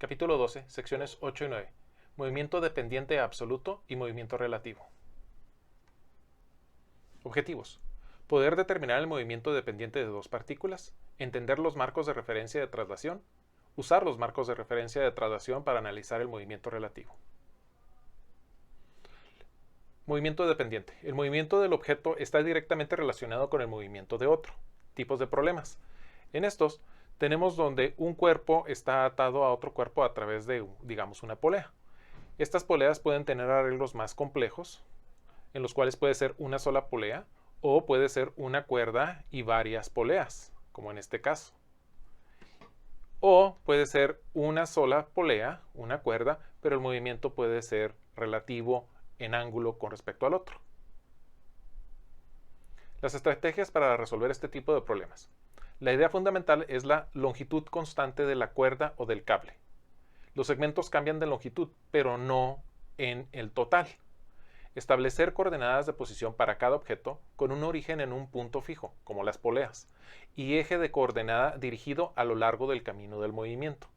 Capítulo 12, secciones 8 y 9. Movimiento dependiente absoluto y movimiento relativo. Objetivos. Poder determinar el movimiento dependiente de dos partículas, entender los marcos de referencia de traslación, usar los marcos de referencia de traslación para analizar el movimiento relativo. Movimiento dependiente. El movimiento del objeto está directamente relacionado con el movimiento de otro. Tipos de problemas. En estos, tenemos donde un cuerpo está atado a otro cuerpo a través de, digamos, una polea. Estas poleas pueden tener arreglos más complejos, en los cuales puede ser una sola polea o puede ser una cuerda y varias poleas, como en este caso. O puede ser una sola polea, una cuerda, pero el movimiento puede ser relativo en ángulo con respecto al otro. Las estrategias para resolver este tipo de problemas. La idea fundamental es la longitud constante de la cuerda o del cable. Los segmentos cambian de longitud, pero no en el total. Establecer coordenadas de posición para cada objeto con un origen en un punto fijo, como las poleas, y eje de coordenada dirigido a lo largo del camino del movimiento.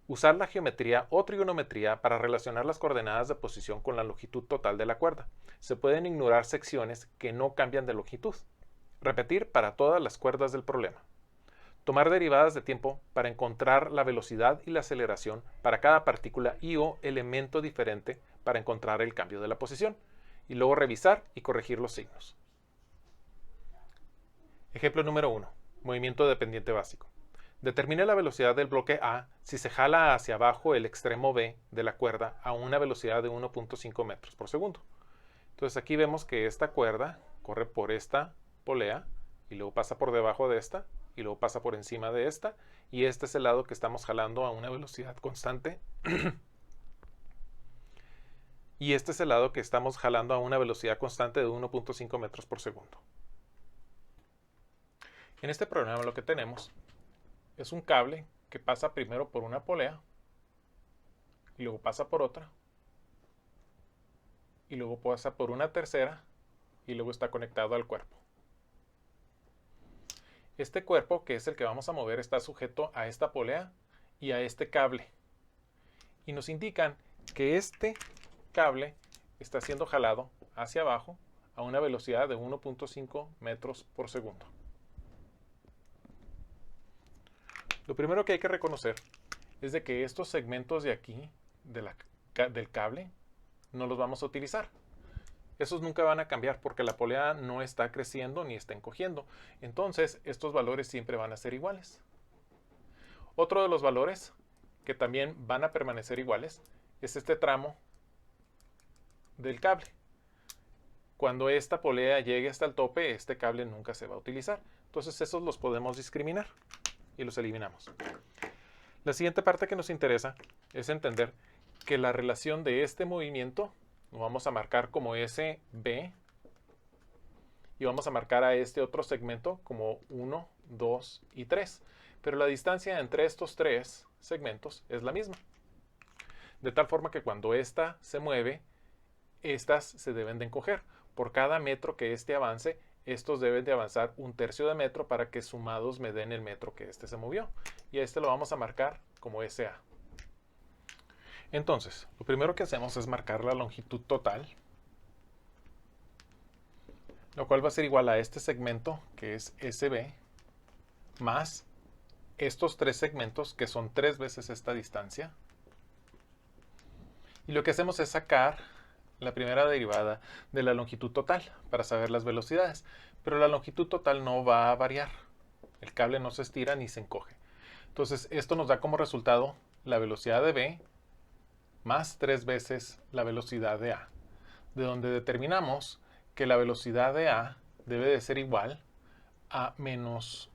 Usar la geometría o trigonometría para relacionar las coordenadas de posición con la longitud total de la cuerda. Se pueden ignorar secciones que no cambian de longitud. Repetir para todas las cuerdas del problema. Tomar derivadas de tiempo para encontrar la velocidad y la aceleración para cada partícula y o elemento diferente para encontrar el cambio de la posición. Y luego revisar y corregir los signos. Ejemplo número 1. Movimiento dependiente básico. Determine la velocidad del bloque A si se jala hacia abajo el extremo B de la cuerda a una velocidad de 1.5 metros por segundo. Entonces aquí vemos que esta cuerda corre por esta polea y luego pasa por debajo de esta y luego pasa por encima de esta y este es el lado que estamos jalando a una velocidad constante y este es el lado que estamos jalando a una velocidad constante de 1.5 metros por segundo. En este programa lo que tenemos es un cable que pasa primero por una polea y luego pasa por otra y luego pasa por una tercera y luego está conectado al cuerpo. Este cuerpo, que es el que vamos a mover, está sujeto a esta polea y a este cable. Y nos indican que este cable está siendo jalado hacia abajo a una velocidad de 1.5 metros por segundo. Lo primero que hay que reconocer es de que estos segmentos de aquí, del cable, no los vamos a utilizar. Esos nunca van a cambiar porque la polea no está creciendo ni está encogiendo. Entonces, estos valores siempre van a ser iguales. Otro de los valores que también van a permanecer iguales es este tramo del cable. Cuando esta polea llegue hasta el tope, este cable nunca se va a utilizar. Entonces, esos los podemos discriminar y los eliminamos. La siguiente parte que nos interesa es entender que la relación de este movimiento lo vamos a marcar como SB y vamos a marcar a este otro segmento como 1, 2 y 3. Pero la distancia entre estos tres segmentos es la misma. De tal forma que cuando esta se mueve, estas se deben de encoger. Por cada metro que este avance, estos deben de avanzar 1/3 de metro para que sumados me den el metro que este se movió. Y a este lo vamos a marcar como SA. Entonces, lo primero que hacemos es marcar la longitud total, lo cual va a ser igual a este segmento, que es SB, más estos tres segmentos, que son 3 veces esta distancia. Y lo que hacemos es sacar la primera derivada de la longitud total para saber las velocidades. Pero la longitud total no va a variar. El cable no se estira ni se encoge. Entonces, esto nos da como resultado la velocidad de B más 3 veces la velocidad de A, de donde determinamos que la velocidad de A debe de ser igual a menos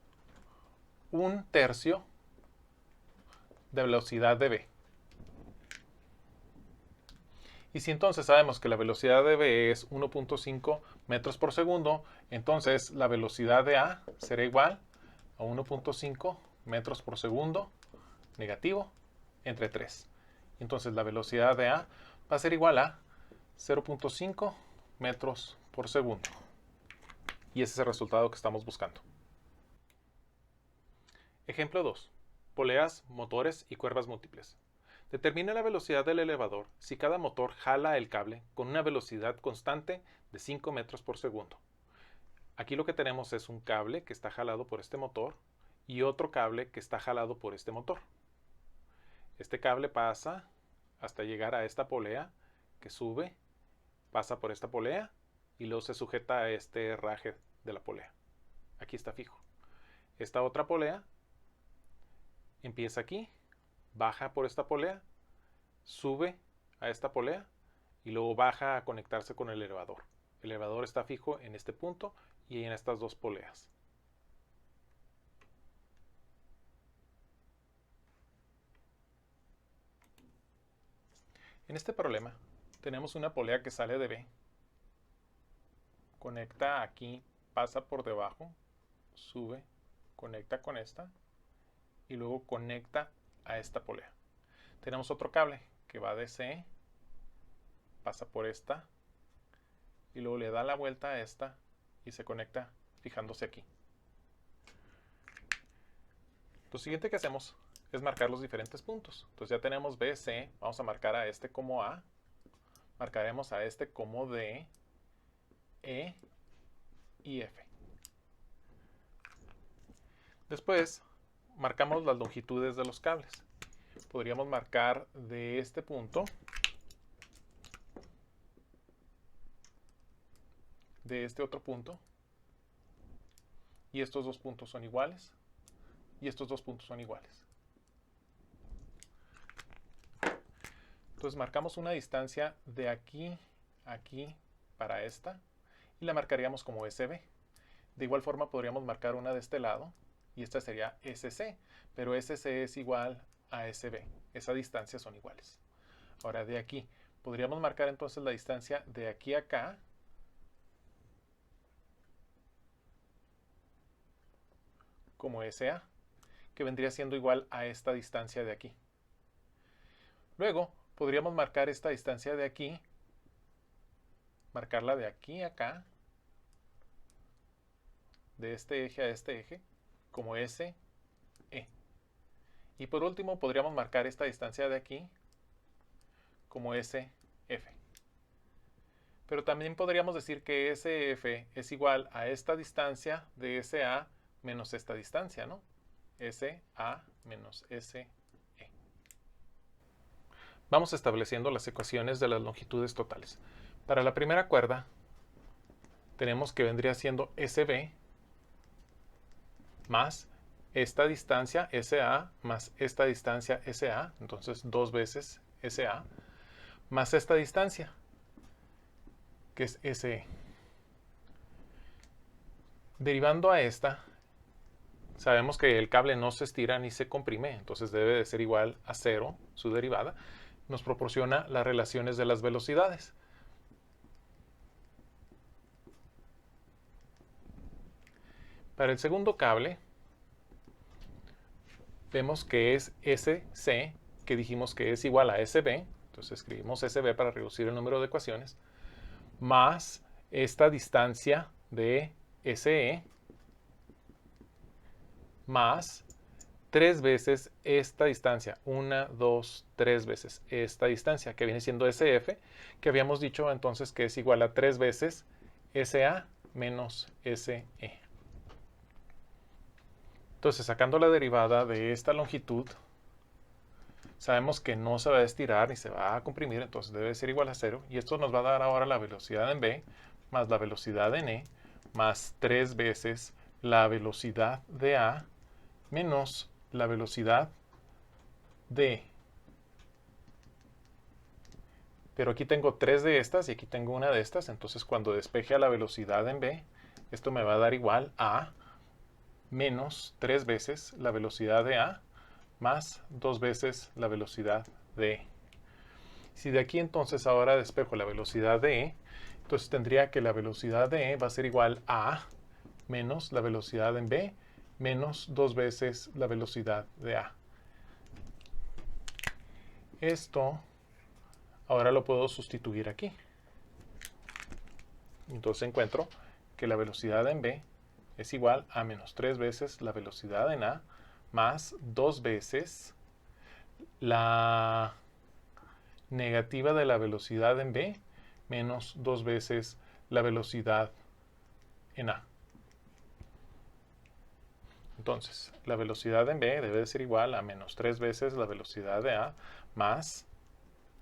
1/3 de velocidad de B. Y si entonces sabemos que la velocidad de B es 1.5 metros por segundo, entonces la velocidad de A será igual a 1.5 metros por segundo negativo entre 3. Entonces la velocidad de A va a ser igual a 0.5 metros por segundo. Y ese es el resultado que estamos buscando. Ejemplo 2. poleas, motores y cuerdas múltiples. Determina la velocidad del elevador si cada motor jala el cable con una velocidad constante de 5 metros por segundo. Aquí lo que tenemos es un cable que está jalado por este motor y otro cable que está jalado por este motor. Este cable pasa hasta llegar a esta polea que sube, pasa por esta polea y luego se sujeta a este herraje de la polea. Aquí está fijo. Esta otra polea empieza aquí, baja por esta polea, sube a esta polea y luego baja a conectarse con el elevador. El elevador está fijo en este punto y en estas dos poleas. En este problema tenemos una polea que sale de B, conecta aquí, pasa por debajo, sube, conecta con esta y luego conecta a esta polea. Tenemos otro cable que va de C, pasa por esta y luego le da la vuelta a esta y se conecta fijándose aquí. Lo siguiente que hacemos es marcar los diferentes puntos. Entonces ya tenemos B, C, vamos a marcar a este como A, marcaremos a este como D, E y F. Después marcamos las longitudes de los cables. Podríamos marcar de este punto, de este otro punto, y estos dos puntos son iguales, y estos dos puntos son iguales. Entonces marcamos una distancia de aquí a aquí para esta, y la marcaríamos como SB. De igual forma podríamos marcar una de este lado, y esta sería SC, pero SC es igual a SB. Esas distancias son iguales. Ahora de aquí, podríamos marcar entonces la distancia de aquí a acá, como SA, que vendría siendo igual a esta distancia de aquí. Luego, podríamos marcar esta distancia de aquí, marcarla de aquí a acá, de este eje a este eje, como SE. Y por último, podríamos marcar esta distancia de aquí como SF. Pero también podríamos decir que SF es igual a esta distancia de SA menos esta distancia, ¿no? SA menos SE. Vamos estableciendo las ecuaciones de las longitudes totales. Para la primera cuerda, tenemos que vendría siendo SB más esta distancia SA más esta distancia SA, entonces 2 veces SA, más esta distancia, que es SE. Derivando a esta, sabemos que el cable no se estira ni se comprime, entonces debe de ser igual a 0, su derivada. Nos proporciona las relaciones de las velocidades. Para el segundo cable, vemos que es SC, que dijimos que es igual a SB, entonces escribimos SB para reducir el número de ecuaciones, más esta distancia de SE, más 3 veces esta distancia, 1, 2, 3 veces esta distancia, que viene siendo SF, que habíamos dicho entonces que es igual a 3 veces SA menos SE. Entonces, sacando la derivada de esta longitud, sabemos que no se va a estirar ni se va a comprimir, entonces debe ser igual a 0. Y esto nos va a dar ahora la velocidad en B, más la velocidad en E, más 3 veces la velocidad de A, menos la velocidad de E. Pero aquí tengo 3 de estas y aquí tengo una de estas, entonces cuando despeje a la velocidad en B, esto me va a dar igual a menos 3 veces la velocidad de A más 2 veces la velocidad de E. Si de aquí entonces ahora despejo la velocidad de E, entonces tendría que la velocidad de E va a ser igual a menos la velocidad en B menos 2 veces la velocidad de A. Esto ahora lo puedo sustituir aquí. Entonces encuentro que la velocidad en B es igual a menos 3 veces la velocidad en A más 2 veces la negativa de la velocidad en b menos 2 veces la velocidad en a. Entonces, la velocidad en b debe de ser igual a menos 3 veces la velocidad de a más,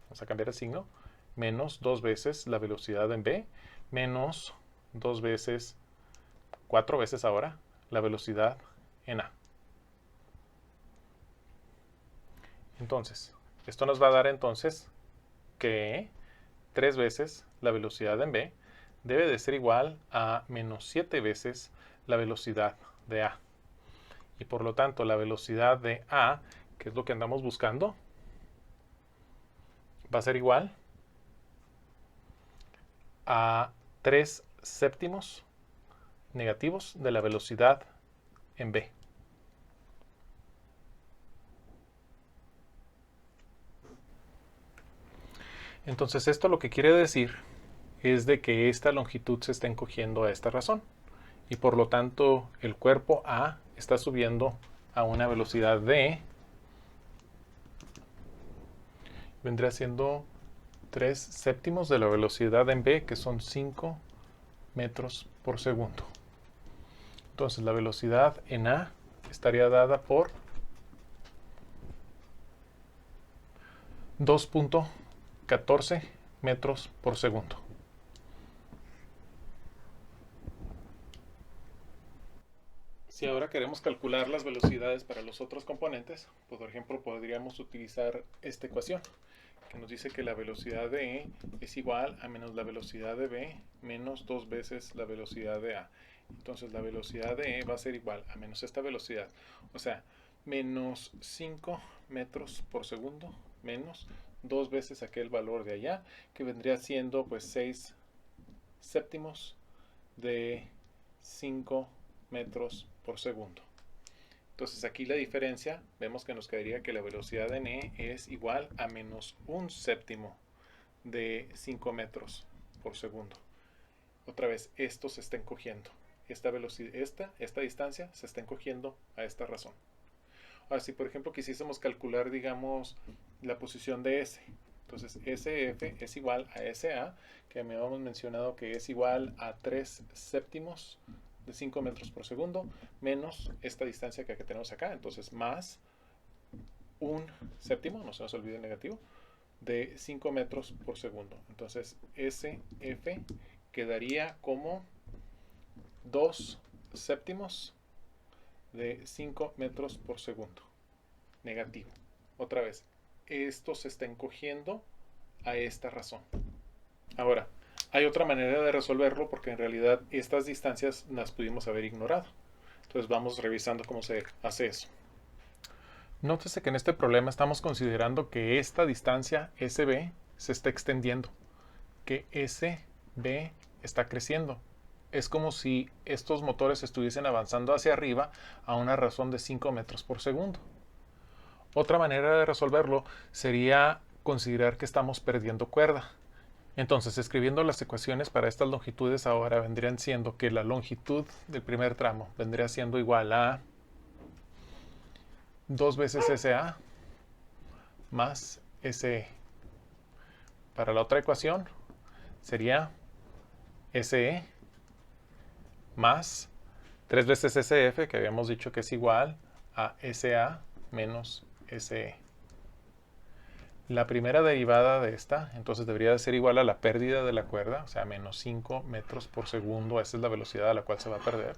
vamos a cambiar el signo, menos 2 veces la velocidad en b menos 2 veces, 4 veces ahora, la velocidad en a. Entonces, esto nos va a dar entonces que 3 veces la velocidad en b debe de ser igual a menos 7 veces la velocidad de a. Y por lo tanto, la velocidad de a, que es lo que andamos buscando, va a ser igual a 3 séptimos negativos de la velocidad en b. Entonces esto lo que quiere decir es de que esta longitud se está encogiendo a esta razón y por lo tanto el cuerpo A está subiendo a una velocidad d, vendría siendo 3 séptimos de la velocidad en b, que son 5 metros por segundo. Entonces la velocidad en a estaría dada por 2.14 metros por segundo. Si ahora queremos calcular las velocidades para los otros componentes, pues, por ejemplo, podríamos utilizar esta ecuación, que nos dice que la velocidad de E es igual a menos la velocidad de B menos 2 veces la velocidad de A. Entonces la velocidad de E va a ser igual a menos esta velocidad, o sea, menos 5 metros por segundo menos 2 veces aquel valor de allá, que vendría siendo pues 6 séptimos de 5 metros por segundo. Entonces aquí la diferencia, vemos que nos quedaría que la velocidad en E es igual a menos 1 séptimo de 5 metros por segundo. Otra vez, esto se está encogiendo. Esta velocidad, esta distancia se está encogiendo a esta razón. Ahora, si por ejemplo quisiésemos calcular, digamos, la posición de S, entonces SF es igual a SA, que me habíamos mencionado que es igual a 3 séptimos de 5 metros por segundo, menos esta distancia que tenemos acá, entonces más 1 séptimo, no se nos olvide el negativo, de 5 metros por segundo. Entonces SF quedaría como 2 séptimos de 5 metros por segundo. Negativo. Otra vez, esto se está encogiendo a esta razón. Ahora, hay otra manera de resolverlo porque en realidad estas distancias las pudimos haber ignorado. Entonces vamos revisando cómo se hace eso. Nótese que en este problema estamos considerando que esta distancia SB se está extendiendo, que SB está creciendo. Es como si estos motores estuviesen avanzando hacia arriba a una razón de 5 metros por segundo. Otra manera de resolverlo sería considerar que estamos perdiendo cuerda. Entonces, escribiendo las ecuaciones para estas longitudes ahora vendrían siendo que la longitud del primer tramo vendría siendo igual a 2 veces SA más SE. Para la otra ecuación sería SE más 3 veces SF, que habíamos dicho que es igual a SA menos SE. La primera derivada de esta, entonces debería de ser igual a la pérdida de la cuerda, o sea, menos 5 metros por segundo, esa es la velocidad a la cual se va a perder.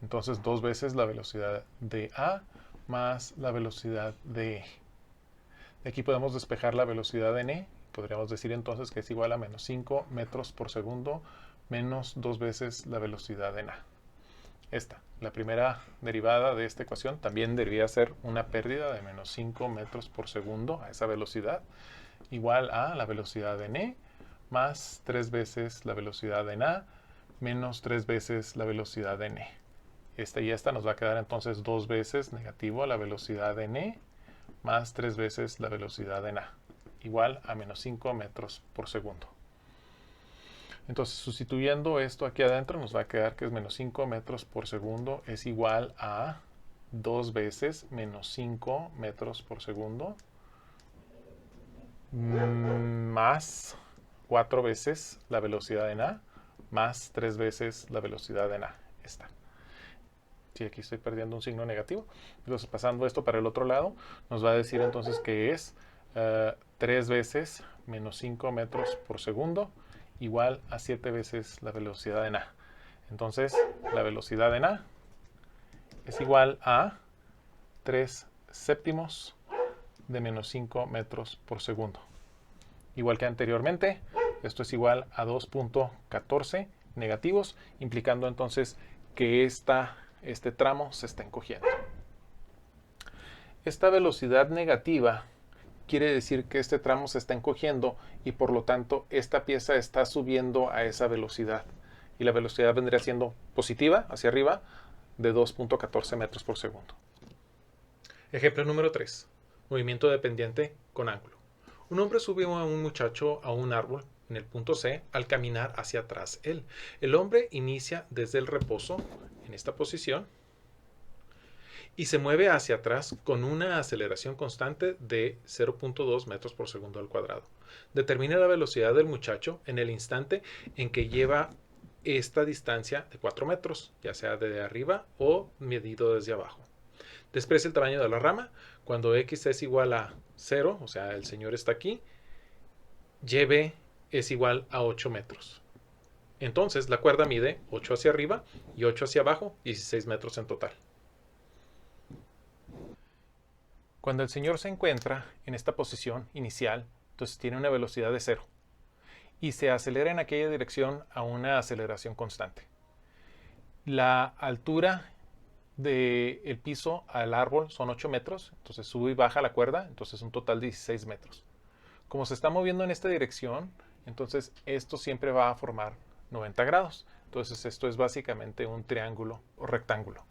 Entonces, 2 veces la velocidad de A más la velocidad de E. De aquí podemos despejar la velocidad en E, podríamos decir entonces que es igual a menos 5 metros por segundo menos 2 veces la velocidad en A. Esta, la primera derivada de esta ecuación, también debería ser una pérdida de menos 5 metros por segundo a esa velocidad, igual a la velocidad en E más 3 veces la velocidad en A menos 3 veces la velocidad en E. Esta y esta nos va a quedar entonces 2 veces negativo a la velocidad en E más 3 veces la velocidad en A, igual a menos 5 metros por segundo. Entonces, sustituyendo esto aquí adentro, nos va a quedar que es menos 5 metros por segundo es igual a 2 veces menos 5 metros por segundo más 4 veces la velocidad en A más 3 veces la velocidad en A. Esta. Sí, aquí estoy perdiendo un signo negativo. Entonces, pasando esto para el otro lado, nos va a decir entonces que es 3 veces menos 5 metros por segundo igual a 7 veces la velocidad en A. Entonces, la velocidad en A es igual a 3 séptimos de menos 5 metros por segundo. Igual que anteriormente, esto es igual a 2.14 negativos, implicando entonces que este tramo se está encogiendo. Esta velocidad negativa quiere decir que este tramo se está encogiendo y por lo tanto esta pieza está subiendo a esa velocidad. Y la velocidad vendría siendo positiva, hacia arriba, de 2.14 metros por segundo. Ejemplo número 3. Movimiento dependiente con ángulo. Un hombre sube a un muchacho a un árbol en el punto C al caminar hacia atrás él. El hombre inicia desde el reposo en esta posición y se mueve hacia atrás con una aceleración constante de 0.2 metros por segundo al cuadrado. Determina la velocidad del muchacho en el instante en que lleva esta distancia de 4 metros, ya sea de arriba o medido desde abajo. Desprecia el tamaño de la rama. Cuando x es igual a 0, o sea, el señor está aquí, y es igual a 8 metros. Entonces, la cuerda mide 8 hacia arriba y 8 hacia abajo, 16 metros en total. Cuando el señor se encuentra en esta posición inicial, entonces tiene una velocidad de 0 y se acelera en aquella dirección a una aceleración constante. La altura del piso al árbol son 8 metros, entonces sube y baja la cuerda, entonces un total de 16 metros. Como se está moviendo en esta dirección, entonces esto siempre va a formar 90 grados. Entonces esto es básicamente un triángulo o rectángulo.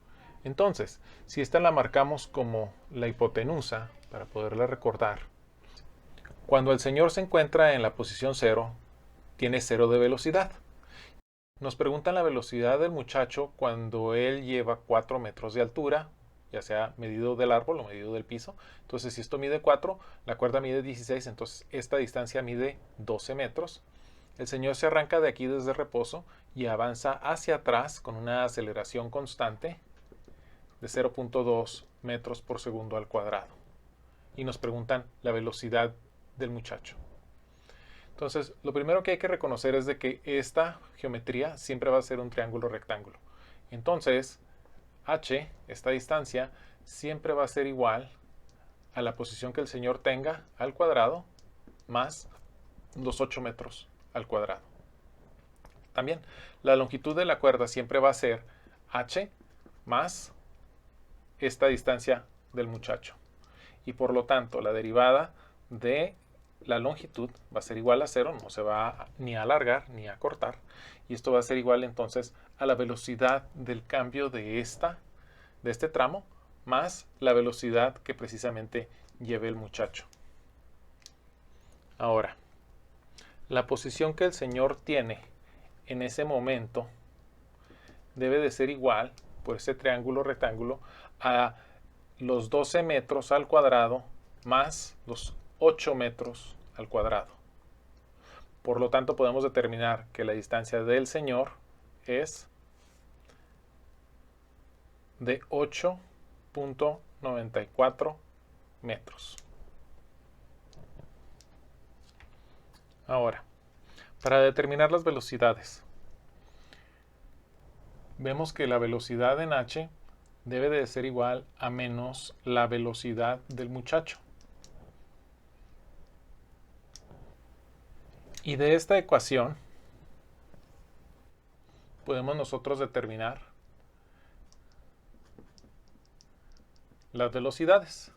Entonces, si esta la marcamos como la hipotenusa, para poderla recordar, cuando el señor se encuentra en la posición 0, tiene 0 de velocidad. Nos preguntan la velocidad del muchacho cuando él lleva 4 metros de altura, ya sea medido del árbol o medido del piso. Entonces, si esto mide 4, la cuerda mide 16, entonces esta distancia mide 12 metros. El señor se arranca de aquí desde reposo y avanza hacia atrás con una aceleración constante de 0.2 metros por segundo al cuadrado. Y nos preguntan la velocidad del muchacho. Entonces, lo primero que hay que reconocer es de que esta geometría siempre va a ser un triángulo rectángulo. Entonces, h, esta distancia, siempre va a ser igual a la posición que el señor tenga al cuadrado más los 8 metros al cuadrado. También, la longitud de la cuerda siempre va a ser h más esta distancia del muchacho. Y por lo tanto, la derivada de la longitud va a ser igual a 0, no se va ni a alargar ni a cortar. Y esto va a ser igual entonces a la velocidad del cambio de este tramo más la velocidad que precisamente lleve el muchacho. Ahora, la posición que el señor tiene en ese momento debe de ser igual, por ese triángulo rectángulo, a los 12 metros al cuadrado más los 8 metros al cuadrado. Por lo tanto, podemos determinar que la distancia del señor es de 8.94 metros. Ahora, para determinar las velocidades, vemos que la velocidad en h debe de ser igual a menos la velocidad del muchacho. Y de esta ecuación podemos nosotros determinar las velocidades.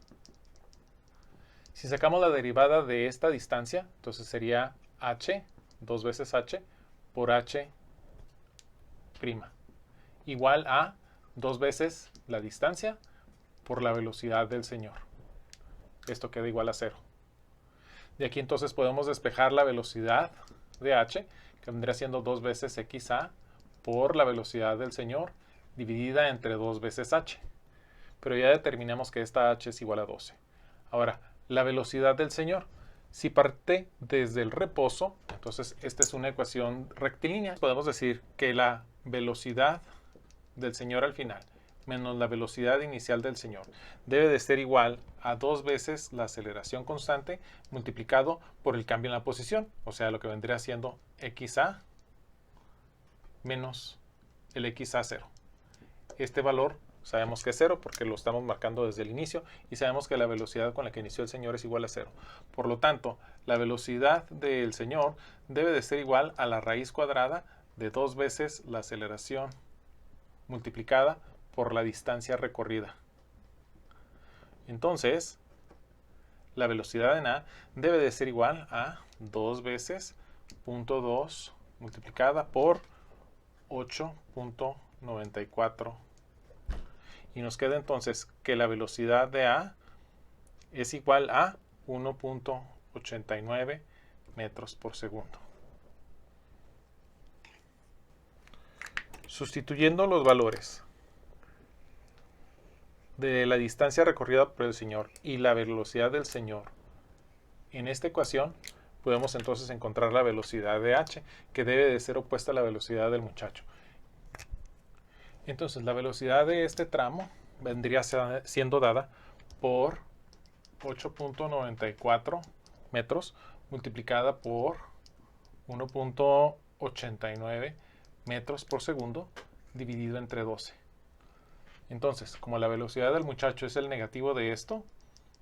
Si sacamos la derivada de esta distancia, entonces sería h, 2 veces h, por h' igual a 2 veces la distancia por la velocidad del señor. Esto queda igual a 0. De aquí entonces podemos despejar la velocidad de h, que vendría siendo 2 veces xa por la velocidad del señor, dividida entre 2 veces h. pero ya determinamos que esta h es igual a 12. Ahora, la velocidad del señor. Si parte desde el reposo, entonces esta es una ecuación rectilínea. Podemos decir que la velocidad del señor al final menos la velocidad inicial del señor debe de ser igual a 2 veces la aceleración constante multiplicado por el cambio en la posición, o sea, lo que vendría siendo xa menos el xa0. Este valor sabemos que es 0 porque lo estamos marcando desde el inicio y sabemos que la velocidad con la que inició el señor es igual a 0. Por lo tanto, la velocidad del señor debe de ser igual a la raíz cuadrada de 2 veces la aceleración multiplicada por la distancia recorrida. Entonces, la velocidad en A debe de ser igual a 2 veces 0.2 multiplicada por 8.94. Y nos queda entonces que la velocidad de A es igual a 1.89 metros por segundo. Sustituyendo los valores de la distancia recorrida por el señor y la velocidad del señor en esta ecuación, podemos entonces encontrar la velocidad de h, que debe de ser opuesta a la velocidad del muchacho. Entonces, la velocidad de este tramo vendría siendo dada por 8.94 metros multiplicada por 1.89 metros por segundo dividido entre 12. Entonces, como la velocidad del muchacho es el negativo de esto,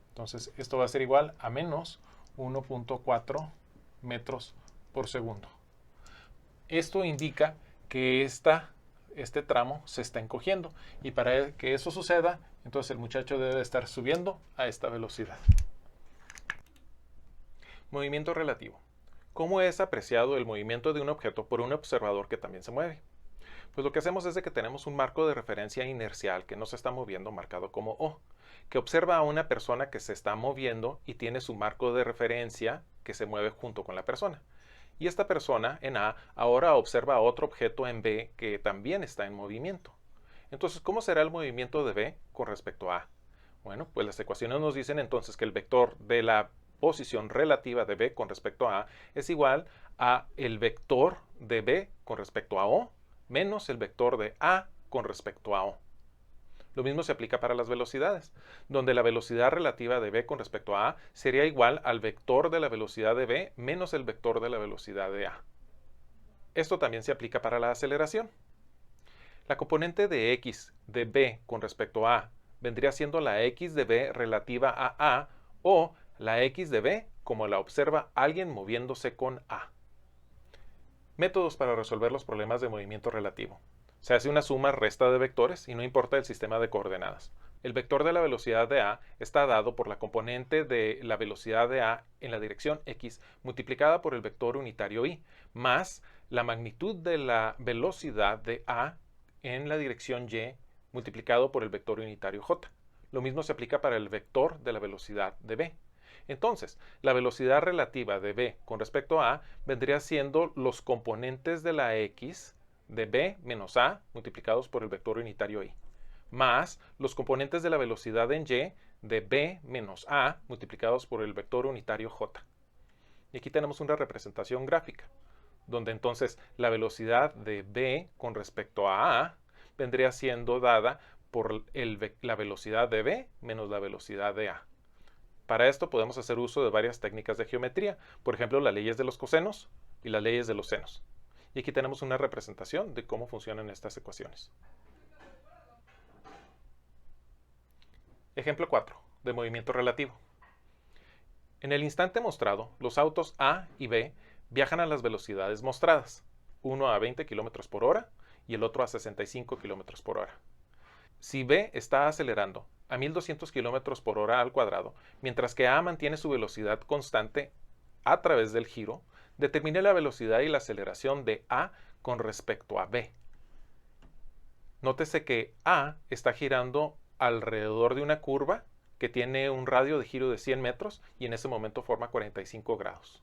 entonces esto va a ser igual a menos 1.4 metros por segundo. Esto indica que este tramo se está encogiendo y para que eso suceda, entonces el muchacho debe estar subiendo a esta velocidad. Movimiento relativo. ¿Cómo es apreciado el movimiento de un objeto por un observador que también se mueve? Pues lo que hacemos es de que tenemos un marco de referencia inercial que no se está moviendo marcado como O, que observa a una persona que se está moviendo y tiene su marco de referencia que se mueve junto con la persona. Y esta persona en A ahora observa a otro objeto en B que también está en movimiento. Entonces, ¿cómo será el movimiento de B con respecto a A? Bueno, pues las ecuaciones nos dicen entonces que el vector de la posición relativa de B con respecto a A es igual a el vector de B con respecto a O menos el vector de A con respecto a O. Lo mismo se aplica para las velocidades, donde la velocidad relativa de B con respecto a A sería igual al vector de la velocidad de B menos el vector de la velocidad de A. Esto también se aplica para la aceleración. La componente de x de B con respecto a A vendría siendo la x de B relativa a A o la x de B como la observa alguien moviéndose con A. Métodos para resolver los problemas de movimiento relativo. Se hace una suma resta de vectores y no importa el sistema de coordenadas. El vector de la velocidad de A está dado por la componente de la velocidad de A en la dirección X multiplicada por el vector unitario Y, más la magnitud de la velocidad de A en la dirección Y multiplicado por el vector unitario J. Lo mismo se aplica para el vector de la velocidad de B. Entonces, la velocidad relativa de B con respecto a A vendría siendo los componentes de la X de B menos A multiplicados por el vector unitario Y, más los componentes de la velocidad en Y de B menos A multiplicados por el vector unitario J. Y aquí tenemos una representación gráfica, donde entonces la velocidad de B con respecto a A vendría siendo dada por la velocidad de B menos la velocidad de A. Para esto podemos hacer uso de varias técnicas de geometría, por ejemplo, las leyes de los cosenos y las leyes de los senos. Y aquí tenemos una representación de cómo funcionan estas ecuaciones. Ejemplo 4, de movimiento relativo. En el instante mostrado, los autos A y B viajan a las velocidades mostradas, uno a 20 km por hora y el otro a 65 km por hora. Si B está acelerando a 1200 km por hora al cuadrado, mientras que A mantiene su velocidad constante a través del giro, determine la velocidad y la aceleración de A con respecto a B. Nótese que A está girando alrededor de una curva que tiene un radio de giro de 100 metros y en ese momento forma 45 grados.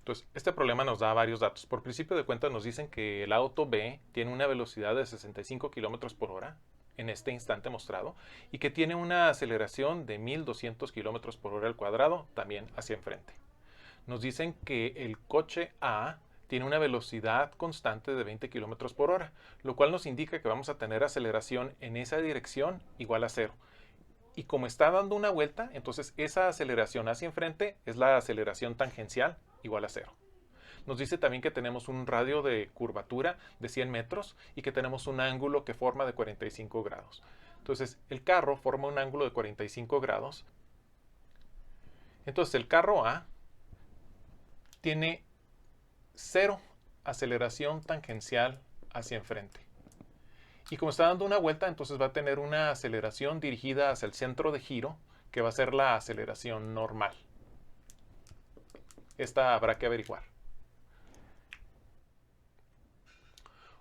Entonces, este problema nos da varios datos. Por principio de cuentas nos dicen que el auto B tiene una velocidad de 65 km por hora en este instante mostrado y que tiene una aceleración de 1200 kilómetros por hora al cuadrado también hacia enfrente. Nos dicen que el coche A tiene una velocidad constante de 20 kilómetros por hora, lo cual nos indica que vamos a tener aceleración en esa dirección igual a 0. Y como está dando una vuelta, entonces esa aceleración hacia enfrente es la aceleración tangencial igual a 0. Nos dice también que tenemos un radio de curvatura de 100 metros y que tenemos un ángulo que forma de 45 grados. Entonces el carro forma un ángulo de 45 grados. Entonces el carro A tiene 0 aceleración tangencial hacia enfrente. Y como está dando una vuelta, entonces va a tener una aceleración dirigida hacia el centro de giro, que va a ser la aceleración normal. Esta habrá que averiguar.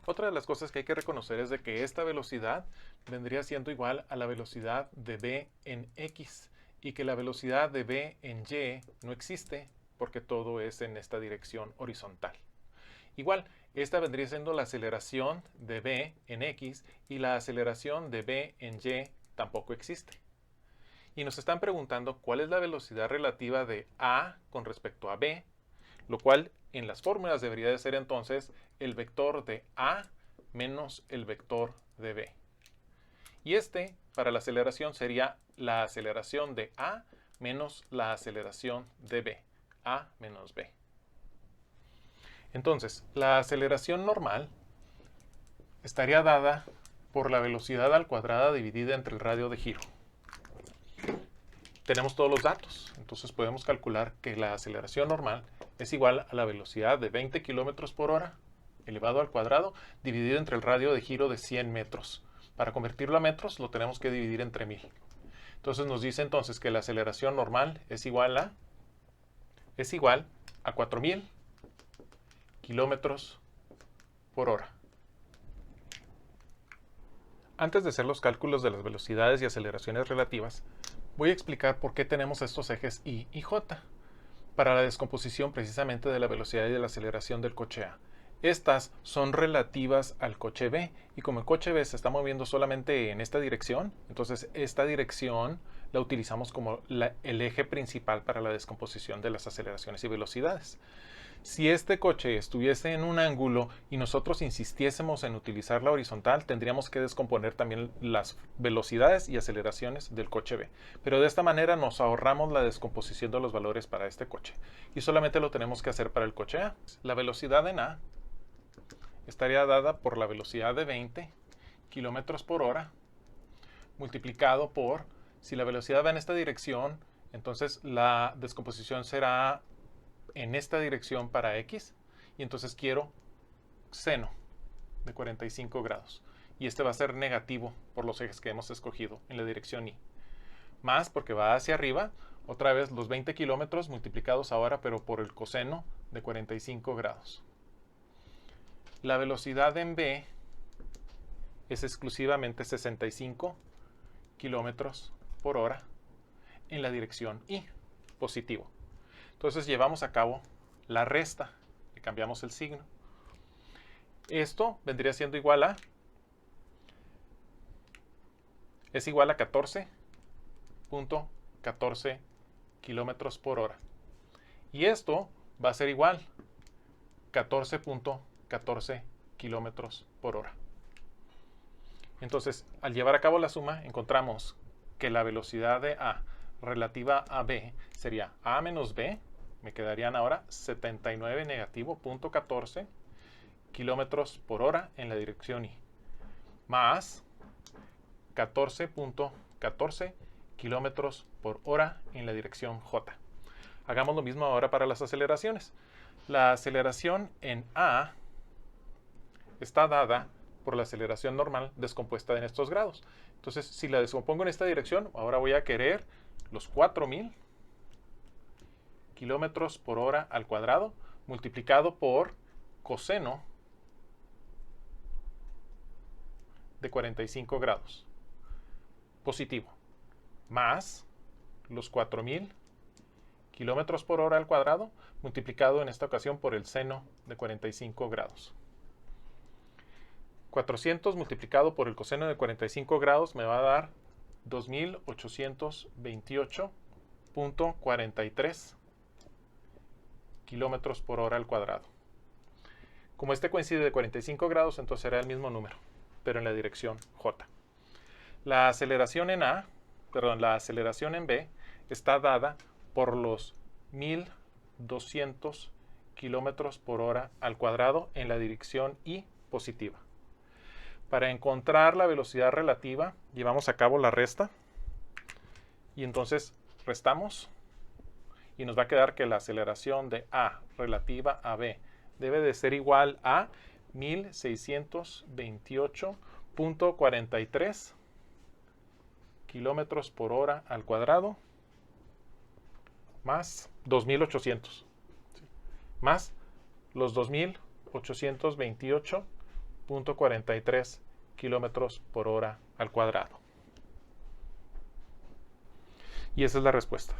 Otra de las cosas que hay que reconocer es de que esta velocidad vendría siendo igual a la velocidad de v en x y que la velocidad de v en y no existe porque todo es en esta dirección horizontal. Igual, esta vendría siendo la aceleración de v en x y la aceleración de v en y tampoco existe. Y nos están preguntando cuál es la velocidad relativa de a con respecto a b, lo cual en las fórmulas debería de ser entonces el vector de a menos el vector de b. Y este, para la aceleración, sería la aceleración de a menos la aceleración de b, a menos b. Entonces, la aceleración normal estaría dada por la velocidad al cuadrado dividida entre el radio de giro. Tenemos todos los datos, entonces podemos calcular que la aceleración normal es igual a la velocidad de 20 km por hora elevado al cuadrado dividido entre el radio de giro de 100 metros. Para convertirlo a metros lo tenemos que dividir entre 1000. Entonces nos dice entonces que la aceleración normal es igual a 4000 kilómetros por hora. Antes de hacer los cálculos de las velocidades y aceleraciones relativas, voy a explicar por qué tenemos estos ejes Y y J para la descomposición precisamente de la velocidad y de la aceleración del coche A. Estas son relativas al coche B y como el coche B se está moviendo solamente en esta dirección, entonces esta dirección la utilizamos como el eje principal para la descomposición de las aceleraciones y velocidades. Si este coche estuviese en un ángulo y nosotros insistiésemos en utilizar la horizontal, tendríamos que descomponer también las velocidades y aceleraciones del coche B. Pero de esta manera nos ahorramos la descomposición de los valores para este coche. Y solamente lo tenemos que hacer para el coche A. La velocidad en A estaría dada por la velocidad de 20 km por hora multiplicado por, si la velocidad va en esta dirección, entonces la descomposición será en esta dirección para x y entonces quiero seno de 45 grados y este va a ser negativo por los ejes que hemos escogido en la dirección y más porque va hacia arriba otra vez los 20 kilómetros multiplicados ahora pero por el coseno de 45 grados. La velocidad en b es exclusivamente 65 kilómetros por hora en la dirección y positivo. Entonces llevamos a cabo la resta, le cambiamos el signo. Esto vendría siendo igual a, es igual a 14.14 kilómetros por hora. Y esto va a ser igual, 14.14 kilómetros por hora. Entonces, al llevar a cabo la suma, encontramos que la velocidad de A relativa a B sería A menos B, me quedarían ahora 79 negativo 0.14 kilómetros por hora en la dirección Y, más 14.14 kilómetros por hora en la dirección J. Hagamos lo mismo ahora para las aceleraciones. La aceleración en A está dada por la aceleración normal descompuesta en estos grados. Entonces, si la descompongo en esta dirección, ahora voy a querer los 4000 kilómetros por hora al cuadrado multiplicado por coseno de 45 grados positivo más los 4000 kilómetros por hora al cuadrado multiplicado en esta ocasión por el seno de 45 grados. 400 multiplicado por el coseno de 45 grados me va a dar 2828.43 kilómetros por hora al cuadrado. Como este coincide de 45 grados, entonces será el mismo número, pero en la dirección J. La aceleración en la aceleración en B está dada por los 1200 kilómetros por hora al cuadrado en la dirección I positiva. Para encontrar la velocidad relativa, llevamos a cabo la resta y entonces restamos y nos va a quedar que la aceleración de A relativa a B debe de ser igual a 1628.43 kilómetros por hora al cuadrado más 2800, ¿sí? Más los 2828.43 kilómetros por hora al cuadrado. Y esa es la respuesta.